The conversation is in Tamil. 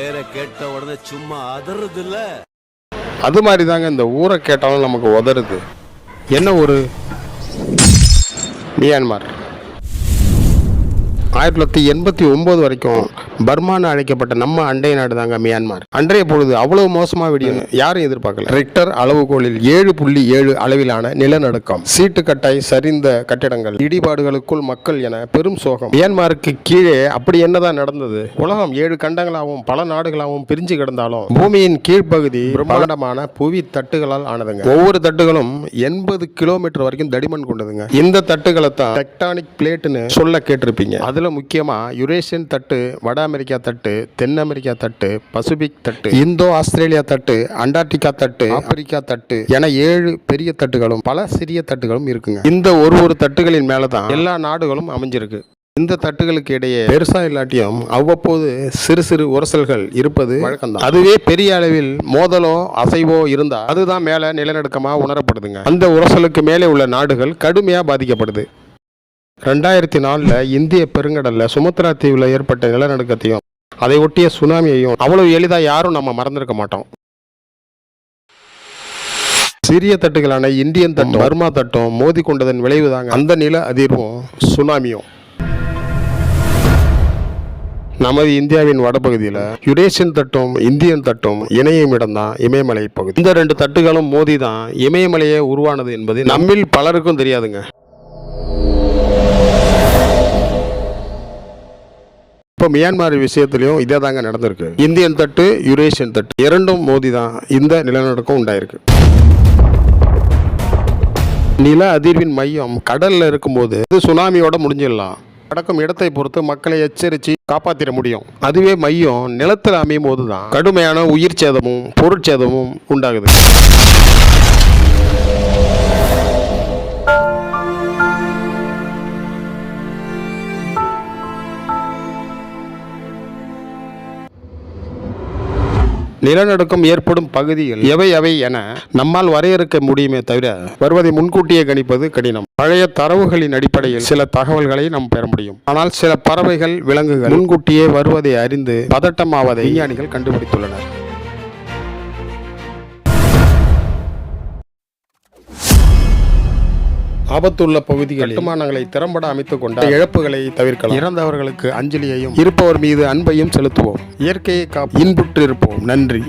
பேரை கேட்ட உடனே சும்மா அதறது இல்ல. அது மாதிரி தாங்க இந்த ஊரை கேட்டாலும் நமக்கு உதறுது. என்ன ஊரு? மியான்மர். 1989 வரைக்கும் பர்மான்னு அழைக்கப்பட்ட நம்ம அண்டை நாடு தாங்க மியான்மர். அன்றைய பொழுது அவ்வளவு மோசமா வெடியும் யாரும் எதிர்பார்க்கல. ரிக்டர் அளவுகோலில் 7.7 அளவிலான நிலநடுக்கம், சீட்டுக்கட்டாய் சரிந்த கட்டிடங்கள், இடிபாடுகளுக்குள் மக்கள் என பெரும் சோகம். மியான்மருக்கு கீழே அப்படி என்னதான் நடந்தது? உலகம் 7 கண்டங்களாகவும் பல நாடுகளாகவும் பிரிஞ்சு கிடந்தாலும் பூமியின் கீழ்ப்பகுதி பிரம்மாண்டமான புவி தட்டுகளால் ஆனதுங்க. ஒவ்வொரு தட்டுகளும் 80 கிலோமீட்டர் வரைக்கும் தடிமன் கொண்டதுங்க. இந்த தட்டுகளை தான் டெக்டானிக் பிளேட்னு சொல்ல கேட்டிருப்பீங்க. அதுல முக்கியமா யுரேஷியன் தட்டு, வட அமெரிக்கா தட்டு, தென் அமெரிக்கா தட்டு, பசிபிக் தட்டு, இந்தோ ஆஸ்திரேலியா தட்டு, அண்டார்டிகா தட்டு, ஆப்பிரிக்கா தட்டு என 7 பெரிய தட்டுகளும் பல சிறிய தட்டுகளும் இருக்குங்க. இந்த ஒரு தட்டுகளின் மேலதான் எல்லா நாடுகளும் அமைஞ்சிருக்கு. இந்த தட்டுகளுக்கு இடையே பெருசா இல்லாட்டியும் அவ்வப்போது சிறு சிறு உரசல்கள் இருப்பது வழக்கம்தான். அதுவே பெரிய அளவில் மோதலோ அசைவோ இருந்தா அதுதான் மேல நிலநடுக்கமா உணரப்படுதுங்க. அந்த உரசலுக்கு மேலே உள்ள நாடுகள் கடுமையா பாதிக்கப்படுது. 2004 இந்திய பெருங்கடல்ல சுமத்ரா தீவுல ஏற்பட்ட நிலநடுக்கத்தையும் அதை ஒட்டிய சுனாமியையும் அவ்வளவு எளிதா யாரும் நம்ம மறந்திருக்க மாட்டோம். சிறிய தட்டுகளான இந்தியன் தட்டும் பர்மா தட்டும் மோதி கொண்டதன் விளைவுதாங்க அந்த நில அதிர்வும் சுனாமியும். நமது இந்தியாவின் வடபகுதியில் யுரேஷியன் தட்டும் இந்தியன் தட்டும் இணையும் இடம்தான் இமயமலை பகுதி. இந்த 2 தட்டுகளும் மோதிதான் இமயமலையே உருவானது என்பது நம்மில் பலருக்கும் தெரியாதுங்க. இப்போ மியான்மர் விஷயத்திலையும் இதே தாங்க நடந்திருக்கு. இந்தியன் தட்டு, யுரேஷியன் தட்டு இரண்டும் மோதி தான் இந்த நிலநடுக்கம் உண்டாயிருக்கு. நில அதிர்வின் மையம் கடல்ல இருக்கும்போது இது சுனாமியோட முடிஞ்சிடலாம். நடக்கும் இடத்தை பொறுத்து மக்களை எச்சரித்து காப்பாற்றிட முடியும். அதுவே மையம் நிலத்தில் அமையும் போது தான் கடுமையான உயிர் சேதமும் பொருட்சேதமும் உண்டாகுது. நிலநடுக்கம் ஏற்படும் பகுதிகள் எவை என நம்மால் வரையறுக்க முடியுமே தவிர வருவதை முன்கூட்டியே கணிப்பது கடினம். பழைய தரவுகளின் அடிப்படையில் சில தகவல்களை நாம் பெற முடியும். ஆனால் சில பறவைகள், விலங்குகள் முன்கூட்டியே வருவதை அறிந்து பதட்டமாவதை விஞ்ஞானிகள் கண்டுபிடித்துள்ளனர். ஆபத்துள்ள பகுதிகளில் கட்டுமானங்களை திறம்பட அமைத்துக் கொண்ட இழப்புகளை தவிர்க்கலாம். இறந்தவர்களுக்கு அஞ்சலியையும் இருப்பவர் மீது அன்பையும் செலுத்துவோம். இயற்கையை இன்புற்று இருப்போம். நன்றி.